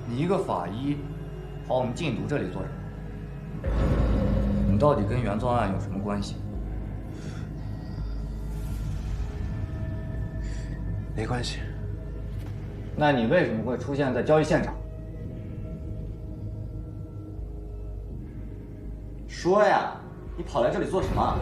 你一个法医，跑我们禁毒这里做什么？你到底跟原作案有什么关系？没关系。那你为什么会出现在交易现场？说呀，你跑来这里做什么？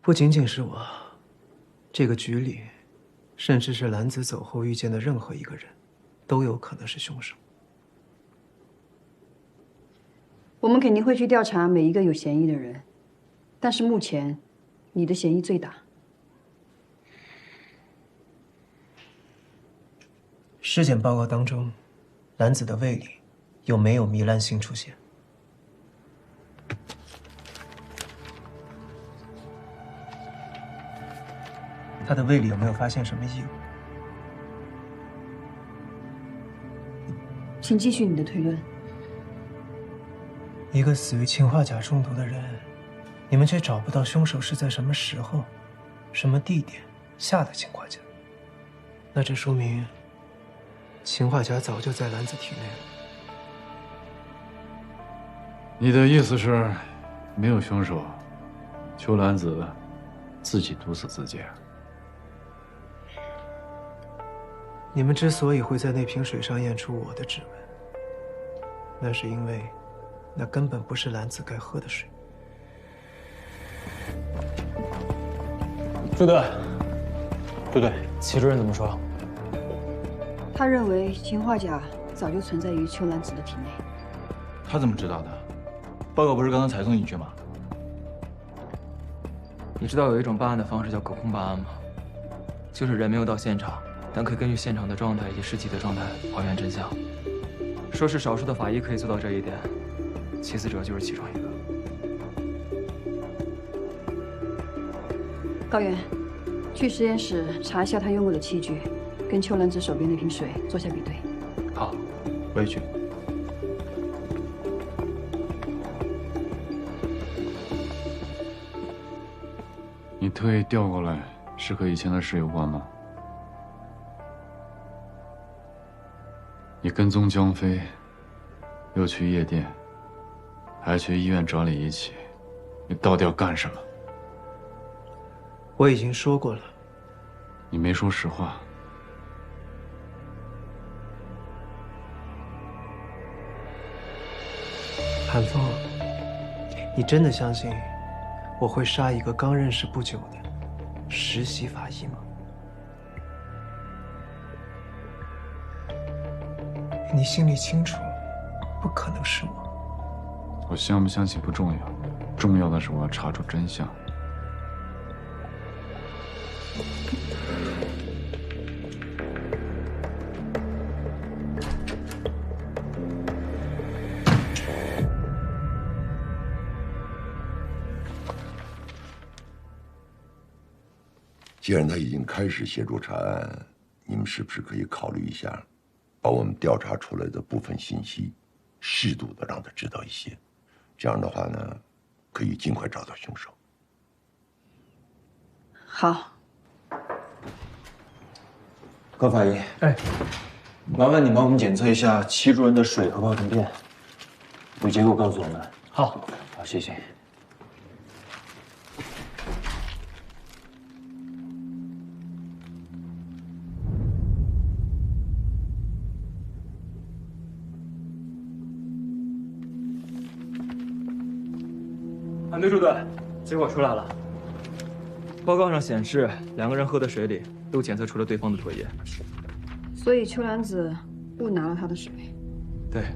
不仅仅是我，这个局里，甚至是兰子走后遇见的任何一个人，都有可能是凶手。我们肯定会去调查每一个有嫌疑的人，但是目前，你的嫌疑最大。尸检报告当中，兰子的胃里有没有糜烂性出现？他的胃里有没有发现什么异物？请继续你的推论。一个死于氰化钾中毒的人，你们却找不到凶手是在什么时候、什么地点下的氰化钾，那这说明氰化钾早就在兰子体内了。你的意思是，没有凶手，邱兰子自己毒死自己？你们之所以会在那瓶水上验出我的指纹，那是因为那根本不是兰子该喝的水。朱队，朱队，齐主任怎么说？他认为氰化钾早就存在于邱兰子的体内。他怎么知道的？报告不是刚刚才送进去吗？你知道有一种办案的方式叫隔空办案吗？就是人没有到现场，但可以根据现场的状态以及尸体的状态还原真相。说是少数的法医可以做到这一点，齐死者就是其中一个。高原，去实验室查一下他用过的器具，跟邱兰子手边那瓶水做下比对。好，我也去。你特意调过来，是和以前的事有关吗？你跟踪江飞，又去夜店，还去医院找李一起，你到底要干什么？我已经说过了。你没说实话。韩风，你真的相信我会杀一个刚认识不久的实习法医吗？你心里清楚，不可能是我。我相不相信不重要，重要的是我要查出真相。既然他已经开始协助查案，你们是不是可以考虑一下，把我们调查出来的部分信息，适度的让他知道一些？这样的话呢，可以尽快找到凶手。好。高法医，哎，麻烦你帮我们检测一下齐主任的水和泡腾片，有结果告诉我们。好，好，谢谢。韩队助队，结果出来了。报告上显示，两个人喝的水里都检测出了对方的唾液。所以秋兰子误拿了他的水。对，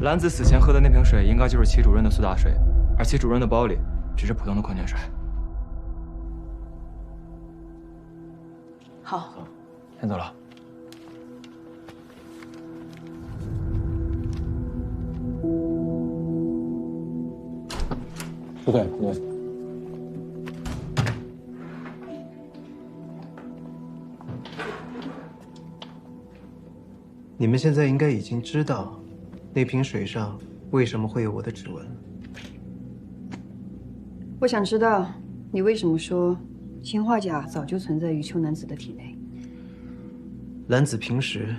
兰子死前喝的那瓶水应该就是齐主任的苏打水，而齐主任的包里只是普通的矿泉水。好，先走了。不对，不对。你们现在应该已经知道，那瓶水上为什么会有我的指纹。我想知道你为什么说氰化钾早就存在于秋楠子的体内。兰子平时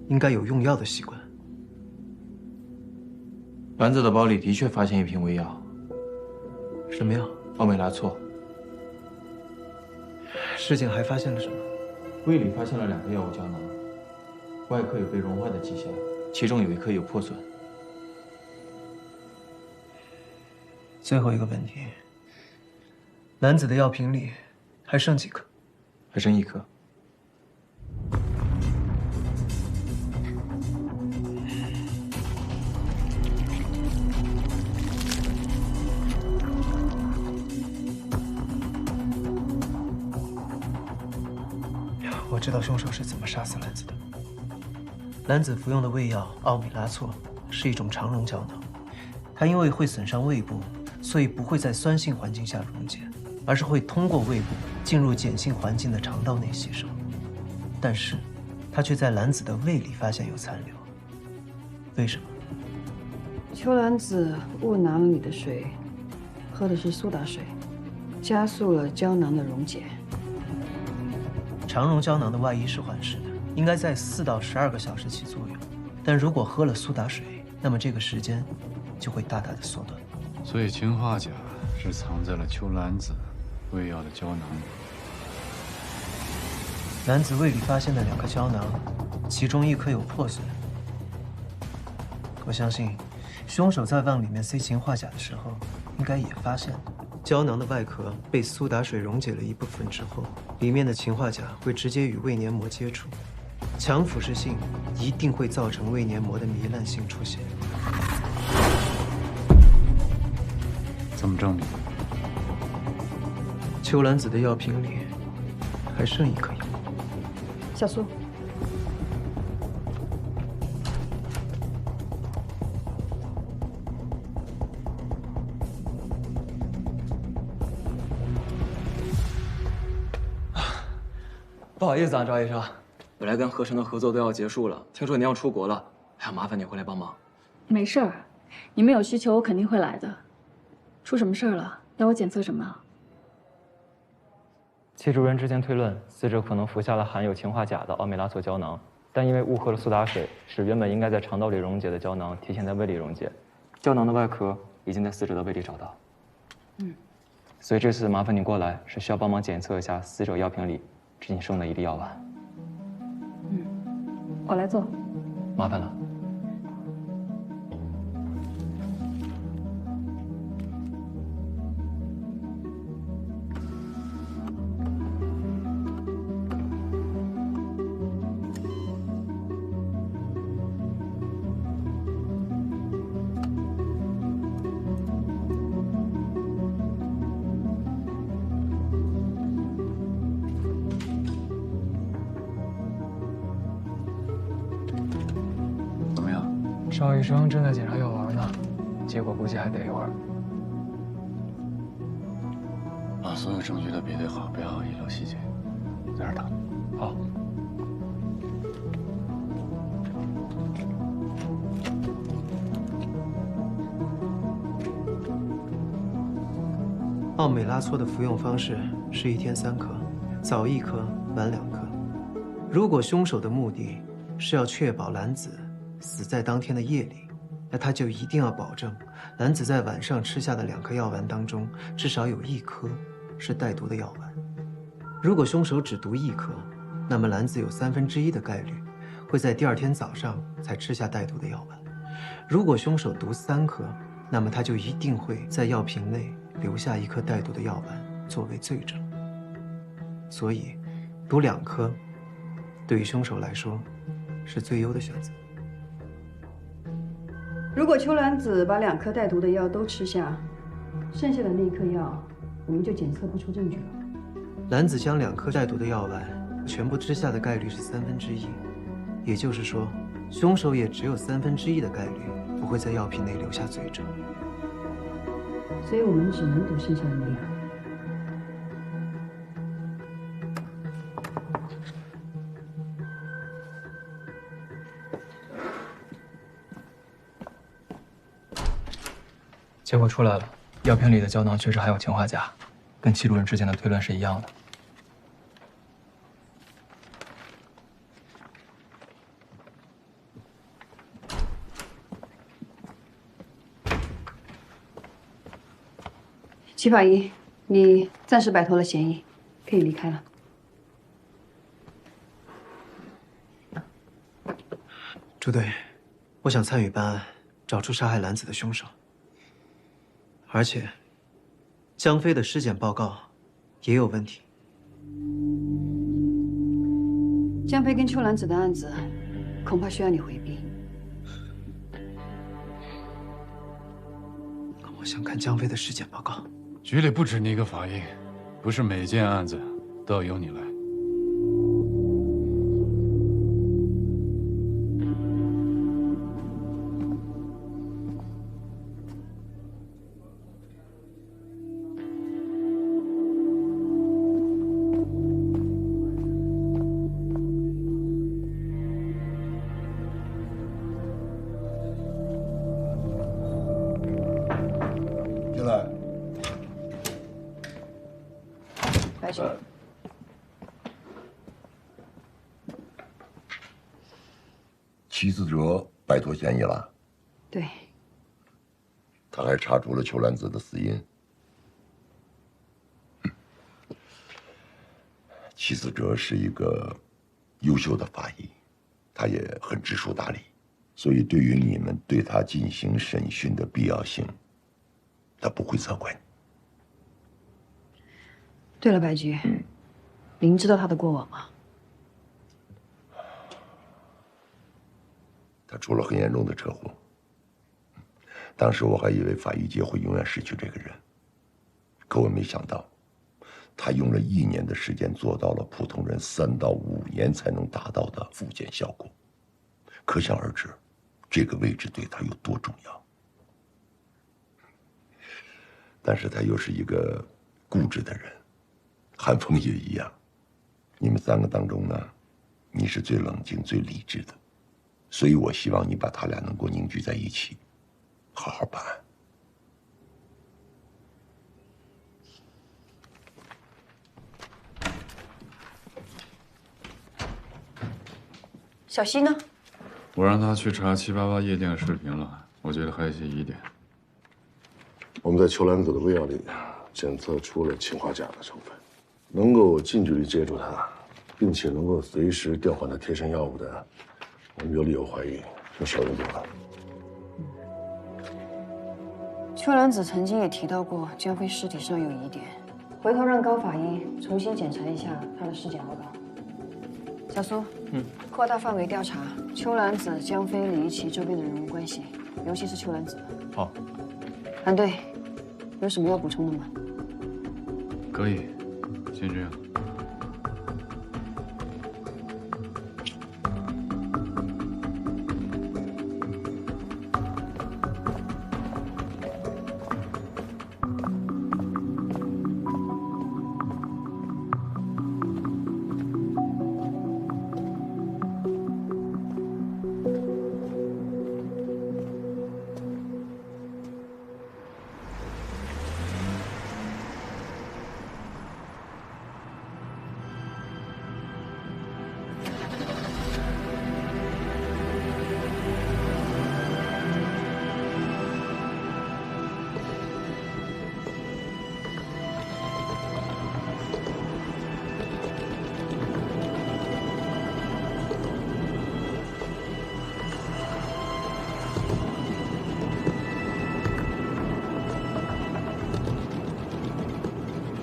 应该有用药的习惯。兰子的包里的确发现一瓶胃药，什么药？奥美拉唑。事情还发现了什么？胃里发现了2个药物胶囊，外壳有被融化的迹象，其中有1颗有破损。最后一个问题，兰子的药瓶里还剩几颗？还剩1颗。我知道凶手是怎么杀死兰子的。兰子服用的胃药奥美拉唑是一种肠溶胶囊，它因为会损伤胃部，所以不会在酸性环境下溶解，而是会通过胃部进入碱性环境的肠道内吸收。但是，它却在兰子的胃里发现有残留。为什么？秋兰子误拿了你的水，喝的是苏打水，加速了胶囊的溶解。肠溶胶囊的外衣是缓释的，应该在4到12个小时起作用。但如果喝了苏打水，那么这个时间就会大大的缩短。所以氰化钾是藏在了秋兰子胃药的胶囊里。兰子胃里发现的2颗胶囊，其中1颗有破损。我相信，凶手在往里面塞氰化钾的时候，应该也发现了。胶囊的外壳被苏打水溶解了一部分之后，里面的氰化钾会直接与胃黏膜接触，强腐蚀性一定会造成胃黏膜的糜烂性出现。怎么证明？秋兰子的药瓶里还剩1颗药。小苏，不好意思啊，赵医生，本来跟和神的合作都要结束了，听说您要出国了，还要麻烦你回来帮忙。没事儿，你们有需求我肯定会来的。出什么事儿了？要我检测什么？齐主任之前推论，死者可能服下了含有氰化钾的奥美拉唑胶囊，但因为误喝了苏打水，使原本应该在肠道里溶解的胶囊提前在胃里溶解。胶囊的外壳已经在死者的胃里找到。所以这次麻烦你过来，是需要帮忙检测一下死者药瓶里仅剩的1粒药丸。我来做。麻烦了。邵医生正在检查药丸呢，结果估计还得一会儿。老所有证据都比对好，不要遗漏细节。在这儿等。好。奥美拉唑的服用方式是1天3颗，早1颗，晚2颗。如果凶手的目的是要确保兰子死在当天的夜里，那他就一定要保证兰子在晚上吃下的2颗药丸当中，至少有1颗是带毒的药丸。如果凶手只毒1颗，那么兰子有1/3的概率会在第2天早上才吃下带毒的药丸。如果凶手毒3颗，那么他就一定会在药瓶内留下1颗带毒的药丸作为罪证。所以，毒2颗对于凶手来说是最优的选择。如果秋兰子把2颗带毒的药都吃下，剩下的那颗药我们就检测不出证据了。兰子将2颗带毒的药丸全部吃下的概率是1/3，也就是说，凶手也只有1/3的概率不会在药品内留下罪证。所以我们只能赌剩下的那2颗。结果出来了，药瓶里的胶囊确实含有氰化钾，跟齐主任之前的推论是一样的。齐法医，你暂时摆脱了嫌疑，可以离开了。朱队，我想参与办案，找出杀害兰子的凶手。而且，江飞的尸检报告也有问题。江飞跟秋兰子的案子，恐怕需要你回避。我想看江飞的尸检报告。局里不止你一个法医，不是每件案子都要由你来。白雪，齐子哲摆脱嫌疑了。对，他还查出了秋兰子的死因。齐子哲是一个优秀的法医，他也很知书达理，所以对于你们对他进行审讯的必要性，他不会责怪你。对了，白局，您知道他的过往吗？他出了很严重的车祸，当时我还以为法医界会永远失去这个人，可我没想到，他用了1年的时间做到了普通人3到5年才能达到的复健效果，可想而知，这个位置对他有多重要。但是他又是一个固执的人。韩风也一样，你们3个当中呢，你是最冷静、最理智的，所以我希望你把他俩能够凝聚在一起，好好办案。小西呢？我让他去查788夜店视频了，我觉得还有一些疑点。我们在秋兰子的胃药里检测出了氰化钾的成分。能够近距离接触它，并且能够随时调换它贴身药物的，我们有理由怀疑是手人做的。秋兰子曾经也提到过江飞尸体上有疑点，回头让高法医重新检查一下他的尸检报告。小苏，扩大范围调查秋兰子、江飞、李一奇周边的人物关系，尤其是秋兰子。好。韩队，有什么要补充的吗？可以。先这样。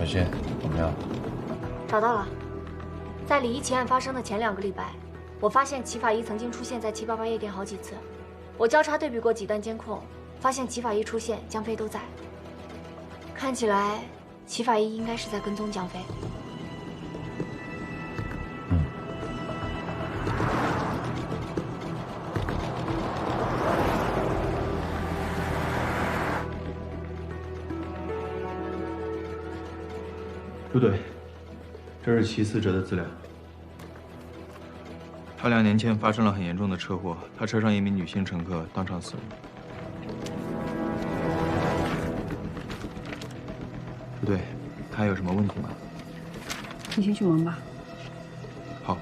小新，怎么样？找到了，在李一奇案发生的前2个礼拜，我发现齐法医曾经出现在788夜店好几次。我交叉对比过几段监控，发现齐法医出现，江飞都在。看起来，齐法医应该是在跟踪江飞。朱队，这是其死者的资料。他2年前发生了很严重的车祸，他车上一名女性乘客当场死亡。朱队，他还有什么问题吗？你先去忙吧。好。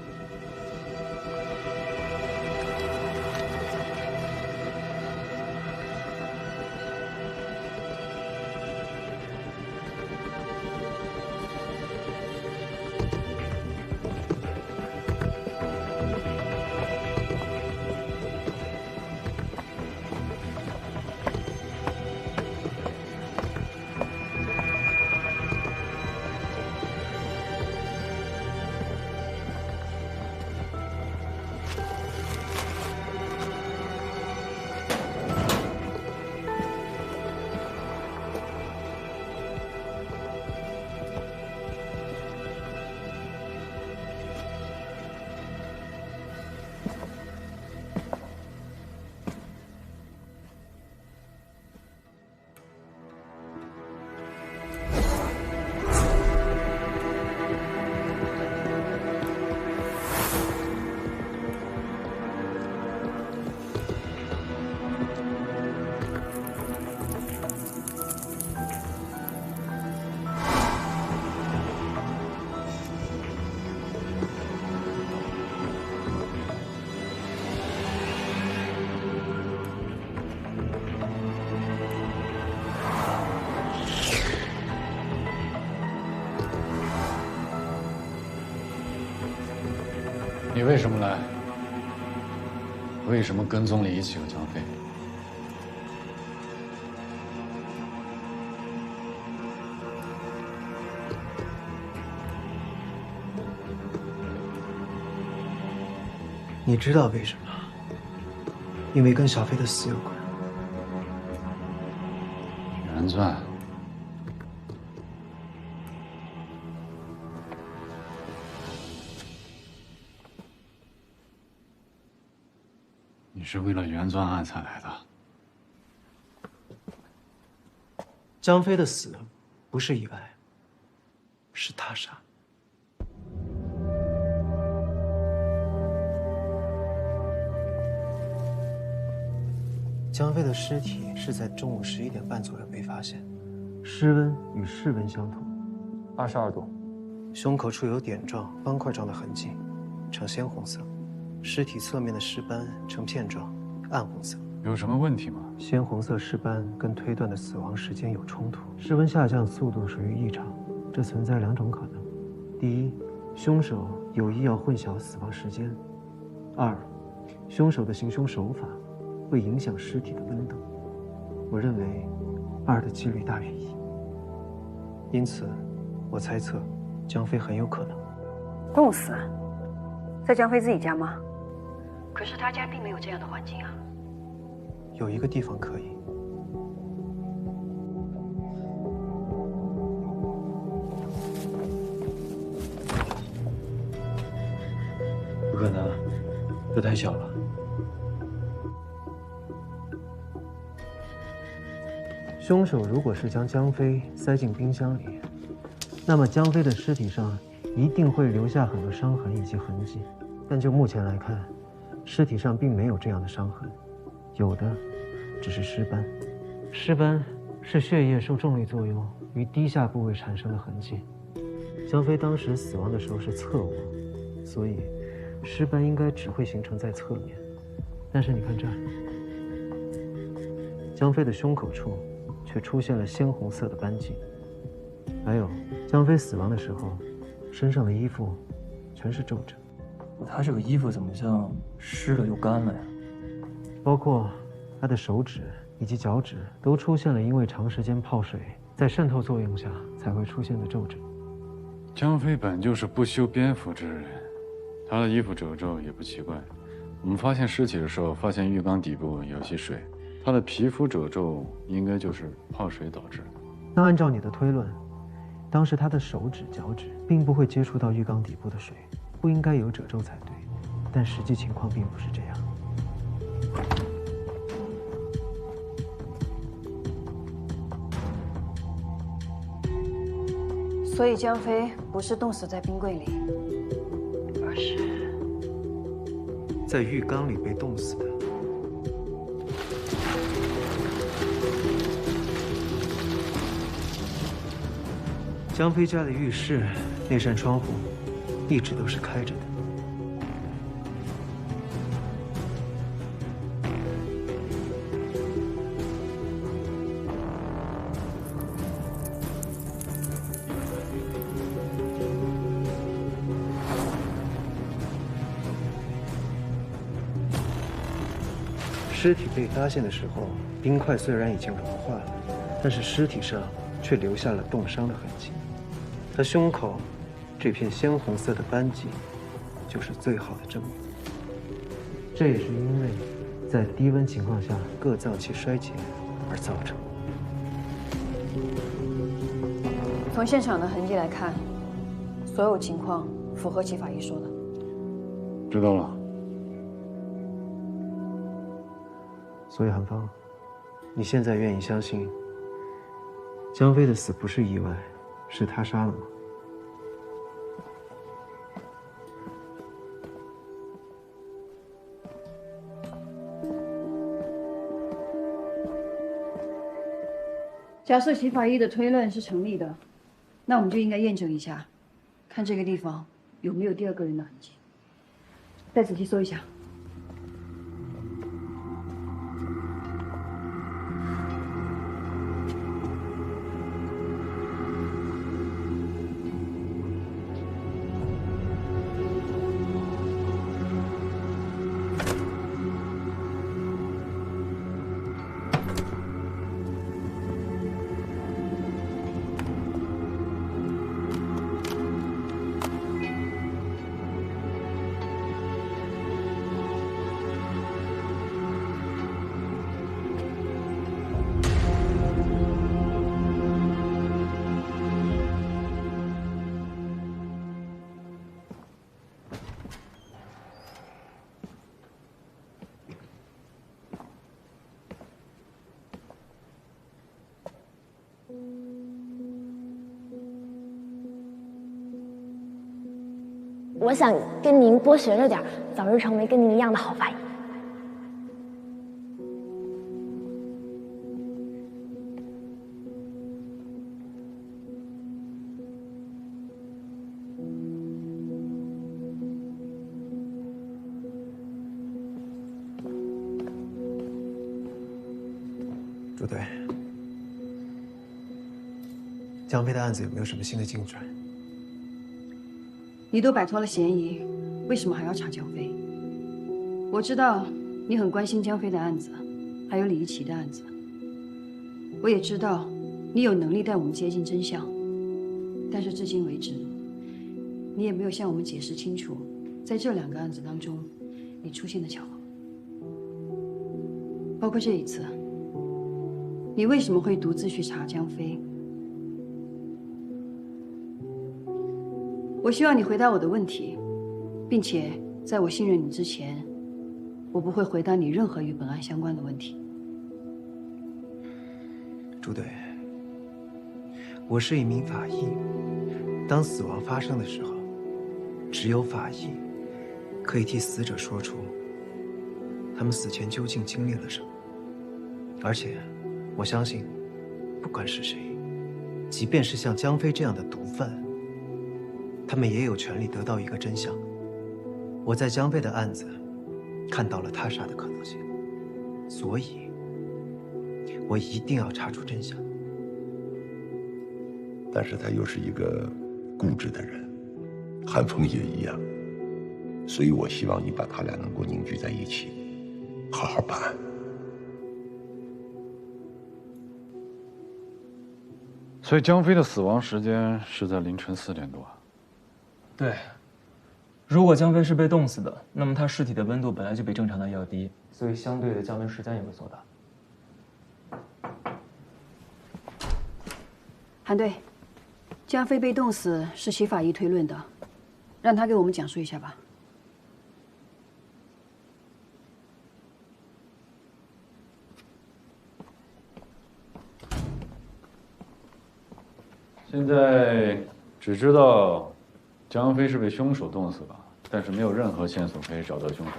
你为什么来？为什么跟踪李一奇和江飞？你知道为什么？因为跟小飞的死有关。原钻。你是为了原钻案才来的？江飞的死不是意外，是他杀。江飞的尸体是在中午11点半左右被发现，尸温与室温相同，22度，胸口处有点状、方块状的痕迹，呈鲜红色。尸体侧面的尸斑呈片状，暗红色。有什么问题吗？鲜红色尸斑跟推断的死亡时间有冲突，室温下降速度属于异常，这存在2种可能：第一，凶手有意要混淆死亡时间；二，凶手的行凶手法会影响尸体的温度。我认为2的几率大于1，因此，我猜测江飞很有可能冻死，在江飞自己家吗？可是他家并没有这样的环境啊。有一个地方可以。不可能，这太小了。凶手如果是将江飞塞进冰箱里，那么江飞的尸体上一定会留下很多伤痕以及痕迹。但就目前来看，尸体上并没有这样的伤痕，有的只是尸斑。尸斑是血液受重力作用于低下部位产生的痕迹。江飞当时死亡的时候是侧卧，所以尸斑应该只会形成在侧面。但是你看这儿，江飞的胸口处却出现了鲜红色的斑迹。还有，江飞死亡的时候，身上的衣服全是皱褶。他这个衣服怎么像湿了又干了呀？包括他的手指以及脚趾都出现了因为长时间泡水在渗透作用下才会出现的皱褶。江飞本就是不修边幅之人，他的衣服褶皱也不奇怪。我们发现尸体的时候，发现浴缸底部有些水，他的皮肤褶皱应该就是泡水导致的。那按照你的推论，当时他的手指、脚趾并不会接触到浴缸底部的水，不应该有褶皱才对。但实际情况并不是这样。所以江飞不是冻死在冰柜里，而是在浴缸里被冻死的。江飞家的浴室那扇窗户一直都是开着的。尸体被发现的时候，冰块虽然已经融化了，但是尸体上却留下了冻伤的痕迹。他胸口这片鲜红色的斑迹，就是最好的证明。这也是因为在低温情况下各脏器衰竭而造成。从现场的痕迹来看，所有情况符合齐法医说的。知道了。所以韩芳，你现在愿意相信江飞的死不是意外，是他杀了吗？假设齐法医的推论是成立的，那我们就应该验证一下，看这个地方有没有第二个人的痕迹。再仔细搜一下。我想跟您多学着点，早日成为跟您一样的好法医。朱队，江飞的案子有没有什么新的进展？你都摆脱了嫌疑，为什么还要查江飞？我知道你很关心江飞的案子，还有李一奇的案子。我也知道你有能力带我们接近真相，但是至今为止，你也没有向我们解释清楚，在这2个案子当中，你出现的巧合，包括这一次，你为什么会独自去查江飞？我希望你回答我的问题，并且在我信任你之前，我不会回答你任何与本案相关的问题。朱队，我是一名法医，当死亡发生的时候，只有法医可以替死者说出他们死前究竟经历了什么。而且，我相信，不管是谁，即便是像江飞这样的毒贩，他们也有权利得到一个真相。我在江飞的案子看到了他杀的可能性，所以我一定要查出真相。但是他又是一个固执的人，韩风也一样，所以我希望你把他俩能够凝聚在一起，好好办案。所以江飞的死亡时间是在凌晨4点多。对，如果江飞是被冻死的，那么他尸体的温度本来就比正常的要低，所以相对的降温时间也会缩短。韩队，江飞被冻死是齐法医推论的，让他给我们讲述一下吧。现在只知道江飞是被凶手冻死的，但是没有任何线索可以找到凶手。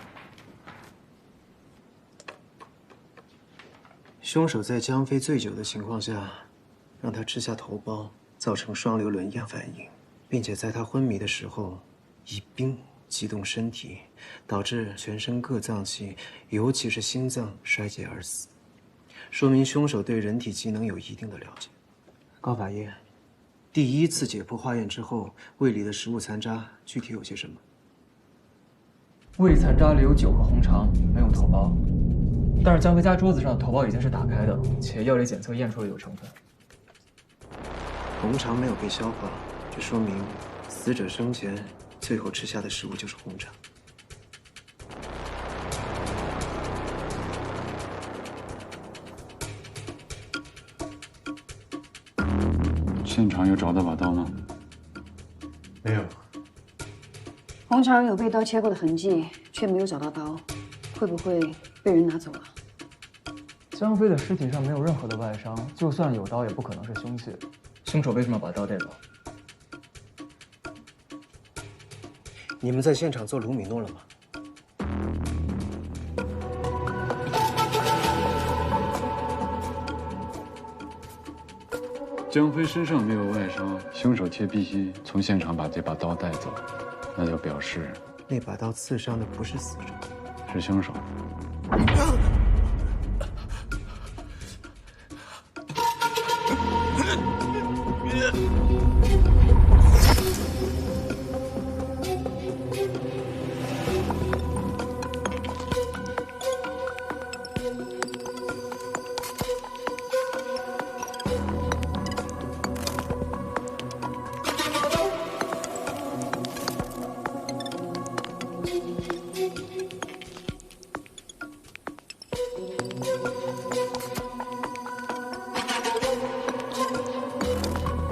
凶手在江飞醉酒的情况下，让他吃下头孢，造成双硫仑样反应，并且在他昏迷的时候，以冰激动身体，导致全身各脏器，尤其是心脏衰竭而死，说明凶手对人体机能有一定的了解。高法医，第一次解剖化验之后，胃里的食物残渣具体有些什么？胃残渣里有9个红肠，没有头孢。但是江飞家桌子上的头孢已经是打开的，且药理检测验出了有成分。红肠没有被消化，这说明死者生前最后吃下的食物就是红肠。现场有找到把刀吗？没有。红肠有被刀切过的痕迹，却没有找到刀，会不会被人拿走了？江飞的尸体上没有任何的外伤，就算有刀，也不可能是凶器。凶手为什么把刀带走？你们在现场做卢米诺了吗？江飞身上没有外伤，凶手却必须从现场把这把刀带走，那就表示那把刀刺伤的不是死者，是凶手。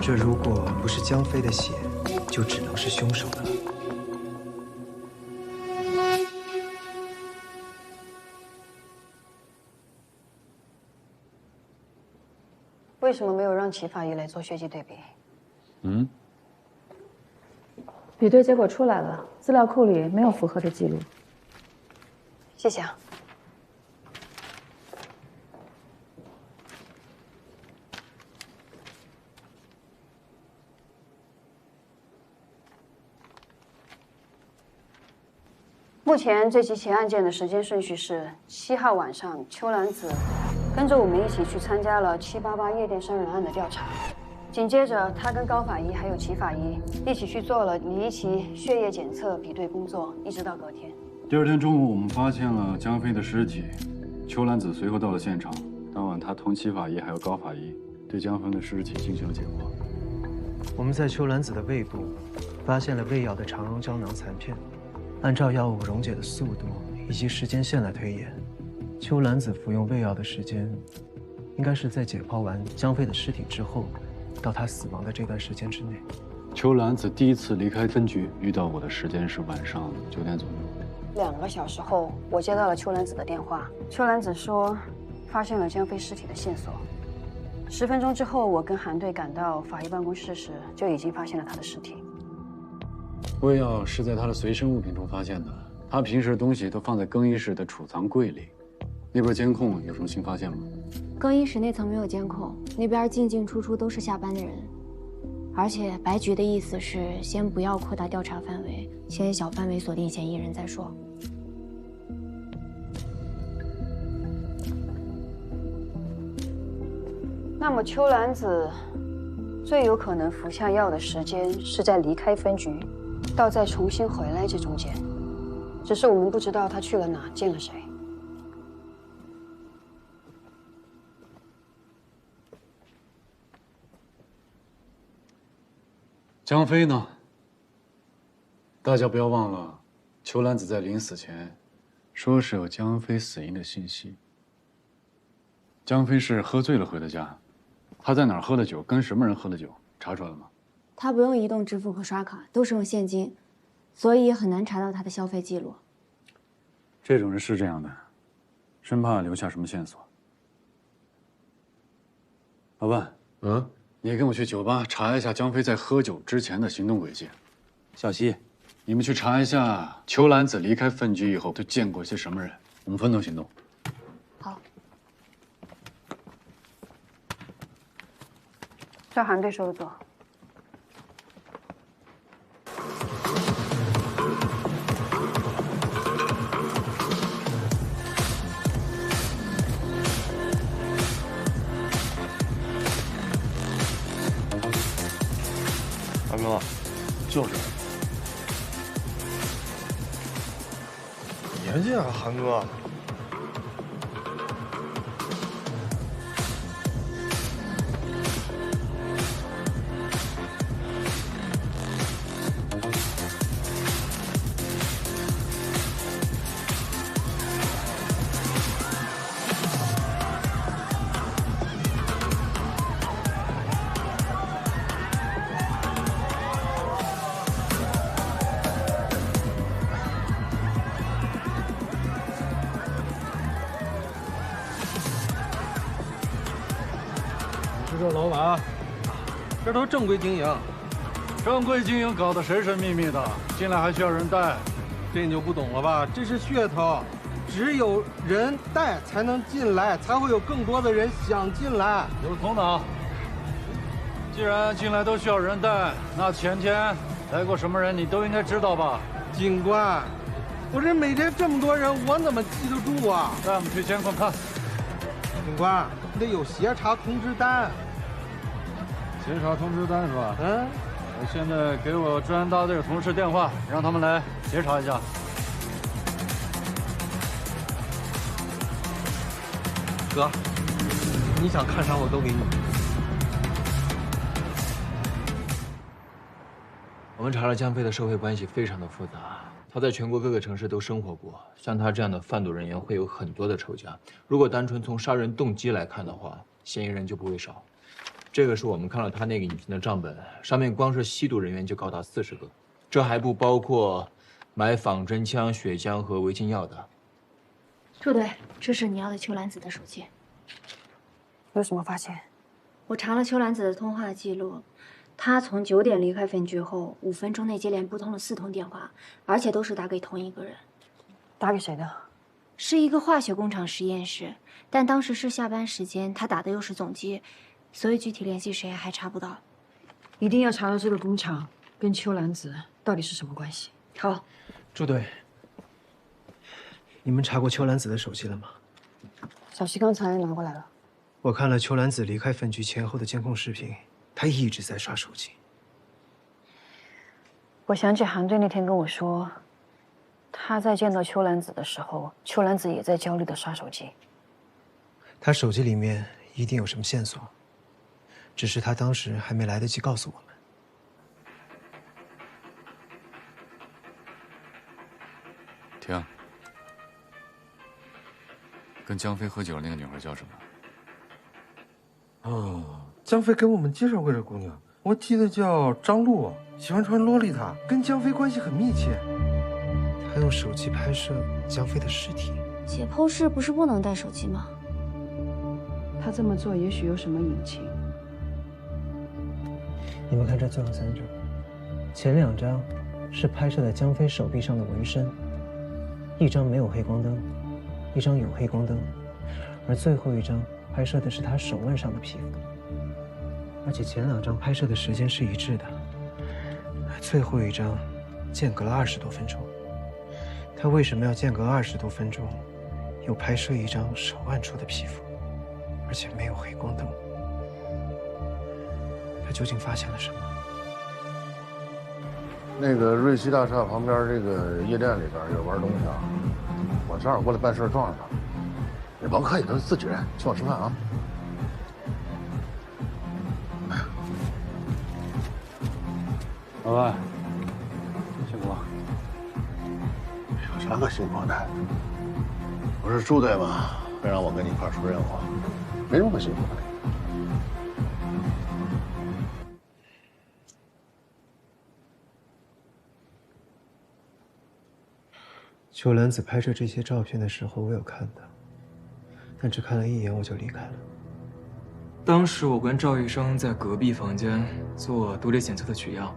这如果不是江飞的血，就只能是凶手的了。为什么没有让齐法医来做血迹对比？比对结果出来了，资料库里没有符合的记录。谢谢啊。目前这几起案件的时间顺序是：7号晚上，邱兰子跟着我们一起去参加了788夜店伤人案的调查。紧接着，他跟高法医还有齐法医一起去做了离奇血液检测比对工作，一直到隔天。第2天中午，我们发现了江飞的尸体，邱兰子随后到了现场。当晚，他同齐法医还有高法医对江飞的尸体进行了解剖。我们在邱兰子的胃部发现了胃药的肠溶胶囊残片。按照药物溶解的速度以及时间线来推演，邱兰子服用胃药的时间，应该是在解剖完江飞的尸体之后，到他死亡的这段时间之内。邱兰子第一次离开分局遇到我的时间是晚上9点左右。 2个小时后，我接到了邱兰子的电话。邱兰子说，发现了江飞尸体的线索。10分钟之后，我跟韩队赶到法医办公室时，就已经发现了他的尸体。胃药是在他的随身物品中发现的，他平时的东西都放在更衣室的储藏柜里。那边监控有什么新发现吗？更衣室那层没有监控，那边进进出出都是下班的人。而且白局的意思是，先不要扩大调查范围，先小范围锁定嫌疑人再说。那么邱兰子最有可能服下药的时间是在离开分局到再重新回来这中间，只是我们不知道他去了哪，见了谁。江飞呢？大家不要忘了，邱兰子在临死前说是有江飞死因的信息。江飞是喝醉了回的家，他在哪儿喝的酒，跟什么人喝的酒，查出来了吗？他不用移动支付和刷卡，都是用现金，所以很难查到他的消费记录。这种人是这样的，生怕留下什么线索。老万，你跟我去酒吧查一下江飞在喝酒之前的行动轨迹。小西，你们去查一下邱兰子离开分局以后都见过些什么人，我们分头行动。好。叫韩队收走。韩哥，就是。别介啊，韩哥。这老板，这都正规经营，正规经营搞得神神秘秘的，进来还需要人带，这你就不懂了吧？这是噱头，只有人带才能进来，才会有更多的人想进来。有头脑。既然进来都需要人带，那前天来过什么人你都应该知道吧？警官，我这每天这么多人，我怎么记得住啊？带我们去监控看。警官，你得有协查通知单。协查通知单是吧？我现在给我专案大队的同事电话，让他们来协查一下。哥，你想看啥我都给你。我们查了江飞的社会关系非常的复杂，他在全国各个城市都生活过，像他这样的贩毒人员会有很多的仇家。如果单纯从杀人动机来看的话，嫌疑人就不会少。这个是我们看了他那个影片的账本，上面光是吸毒人员就高达40个，这还不包括买仿真枪、血浆和违禁药的。朱队，这是你要的邱兰子的手机。有什么发现？我查了邱兰子的通话记录，她从9点离开分局后，5分钟内接连拨通了4通电话，而且都是打给同一个人。打给谁的？是一个化学工厂实验室，但当时是下班时间，他打的又是总机，所以具体联系谁还查不到。一定要查到这个工厂跟邱兰子到底是什么关系。好，朱队，你们查过邱兰子的手机了吗？小西刚才拿过来了。我看了邱兰子离开分局前后的监控视频，她一直在刷手机。我想起韩队那天跟我说，他在见到邱兰子的时候，邱兰子也在焦虑地刷手机。他手机里面一定有什么线索，只是他当时还没来得及告诉我们。停。跟江飞喝酒的那个女孩叫什么？江飞给我们介绍过这姑娘，我记得叫张璐，喜欢穿洛丽塔，跟江飞关系很密切。他用手机拍摄江飞的尸体。解剖室不是不能带手机吗？他这么做也许有什么隐情。你们看这最后3张，前2张是拍摄在江飞手臂上的纹身，一张没有黑光灯，一张有黑光灯，而最后一张拍摄的是他手腕上的皮肤，而且前2张拍摄的时间是一致的，最后一张间隔了20多分钟。他为什么要间隔20多分钟，又拍摄一张手腕处的皮肤，而且没有黑光灯？他究竟发现了什么？那个瑞希大厦旁边这个夜店里边有玩东西啊，我正好过来办事撞上他。你甭客气，都是自己人，请我吃饭啊。老万，辛苦了。有啥可辛苦的？不是朱队吗？非让我跟你一块出任务，没什么可辛苦的。秋兰子拍摄这些照片的时候，我有看到，但只看了一眼我就离开了。当时我跟赵医生在隔壁房间做毒理检测的取样，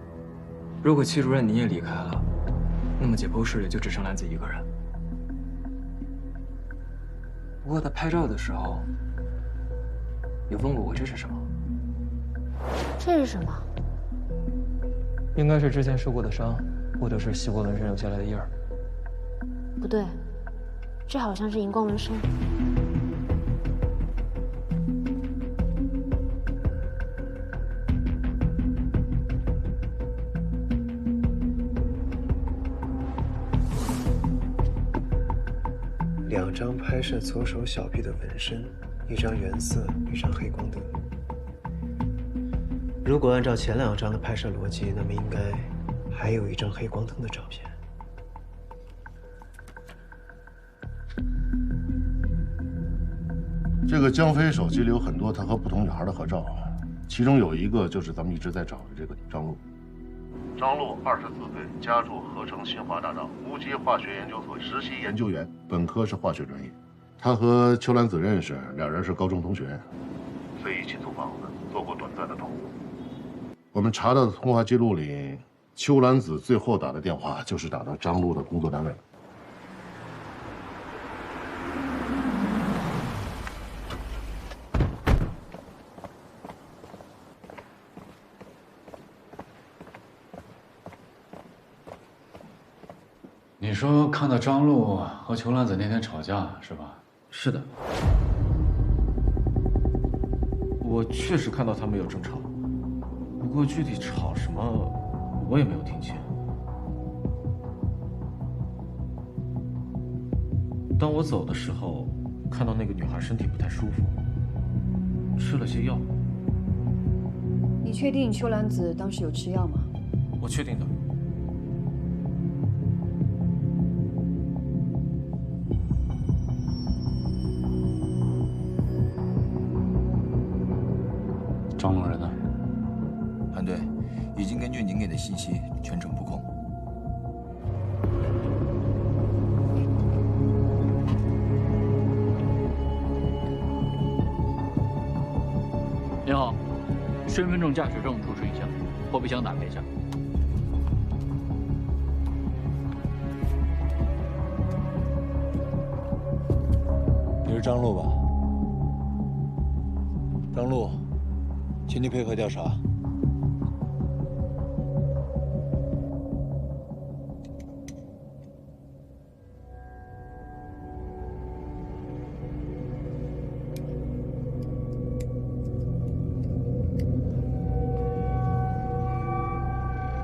如果戚主任你也离开了，那么解剖室里就只剩兰子一个人。不过他拍照的时候，有问过我这是什么？这是什么？应该是之前受过的伤，或者是吸过纹身留下来的印儿。不对，这好像是荧光纹身。2张拍摄左手小臂的纹身，1张原色，1张黑光灯。如果按照前2张的拍摄逻辑，那么应该还有1张黑光灯的照片。这个江飞手机里有很多他和不同女孩的合照，其中有一个就是咱们一直在找的这个张璐。张璐24岁，家住合成新华大道无机化学研究所实习研究员，本科是化学专业。他和邱兰子认识，2人是高中同学，所以一起租房子，做过短暂的同屋。我们查到的通话记录里，邱兰子最后打的电话就是打到张璐的工作单位。你说看到张璐和裘兰子那天吵架是吧？是的，我确实看到他们有争吵，不过具体吵什么我也没有听清。当我走的时候，看到那个女孩身体不太舒服，吃了些药。你确定邱兰子当时有吃药吗？我确定的。张璐人呢？韩队，已经根据您给的信息全程布控。你好，身份证、驾驶证出示一下，后备箱打开一下。你是张璐吧？张璐，请你配合调查。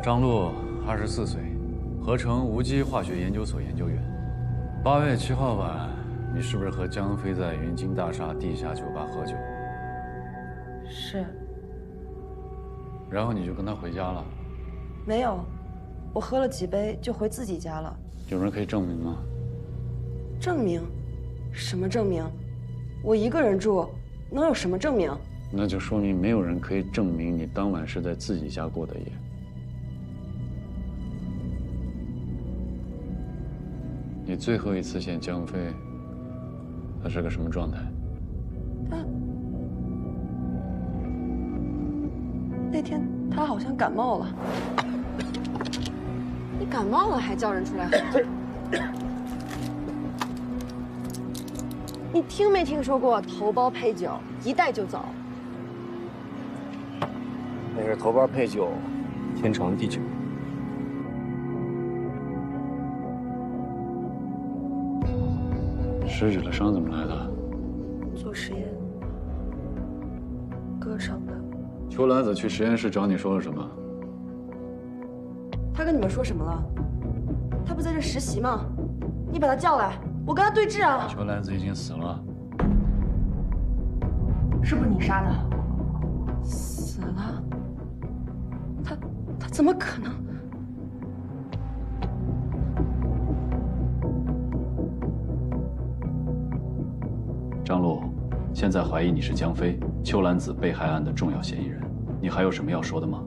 张璐，24岁，合成无机化学研究所研究员。8月7号晚，你是不是和江飞在云金大厦地下酒吧喝酒？是。然后你就跟他回家了？没有，我喝了几杯就回自己家了。有人可以证明吗？证明？什么证明？我一个人住，能有什么证明？那就说明没有人可以证明你当晚是在自己家过的夜。你最后一次见江飞，他是个什么状态？那天他好像感冒了。你感冒了还叫人出来喝？你听没听说过头孢配酒，一带就走？那是头孢配酒，天长地久。食指的伤怎么来的？做实验割伤的。邱兰子去实验室找你说了什么？他跟你们说什么了？他不在这实习吗？你把他叫来，我跟他对质啊！邱兰子已经死了。是不是你杀的？死了？他怎么可能？张璐，现在怀疑你是江飞、秋兰子被害案的重要嫌疑人，你还有什么要说的吗？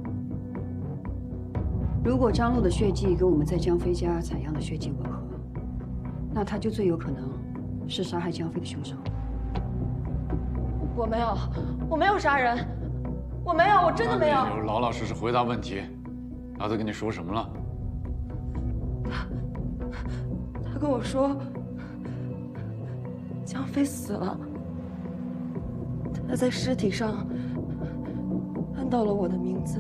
如果张璐的血迹跟我们在江飞家采样的血迹吻合，那他就最有可能是杀害江飞的凶手。我没有，我没有杀人，我没有，我真的没有。那你就老老实实回答问题。阿德跟你说什么了？他跟我说，江飞死了，他在尸体上看到了我的名字。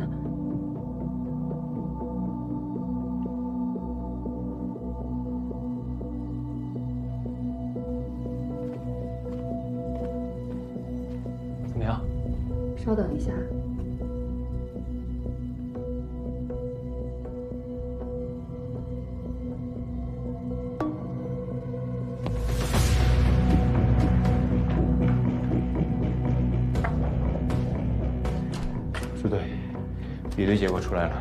怎么样？稍等一下。支队，比对结果出来了。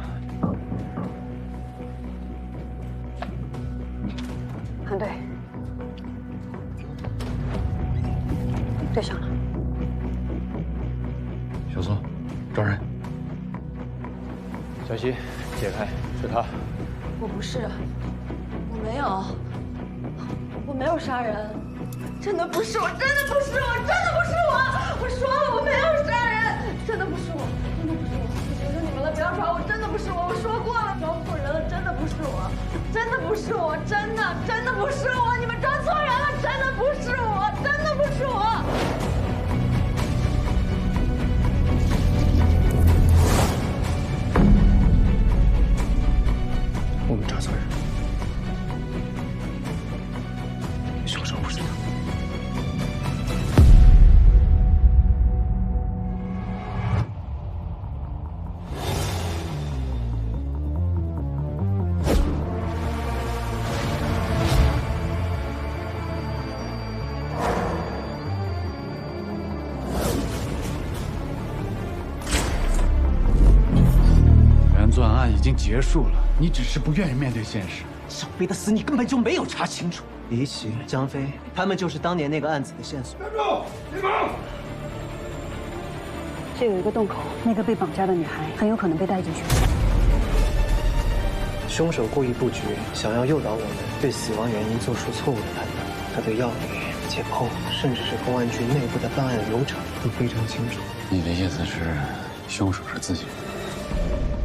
韩队，对上了。小苏，抓人！小西，解开，是他。我不是，我没有，我没有杀人，真的不是我，真的不是我，真的不是我！我说了，我没有杀人，真的不是我，真的不是我！我求求你们了，不要抓我，真的不是我！我说过了，装错人了，真的不是我，真的不是我，真的不是我！你们装错人了，真的不是我，真的不是我！我们抓错人，凶手不是他。原作案已经结束了，你只是不愿意面对现实。小飞的死你根本就没有查清楚。李奇、江飞，他们就是当年那个案子的线索。站住！别跑！这有一个洞口，那个被绑架的女孩很有可能被带进去。凶手故意布局，想要诱导我们对死亡原因做出错误的判断。他对药理、解剖，甚至是公安局内部的办案流程都非常清楚。你的意思是，凶手是自己人？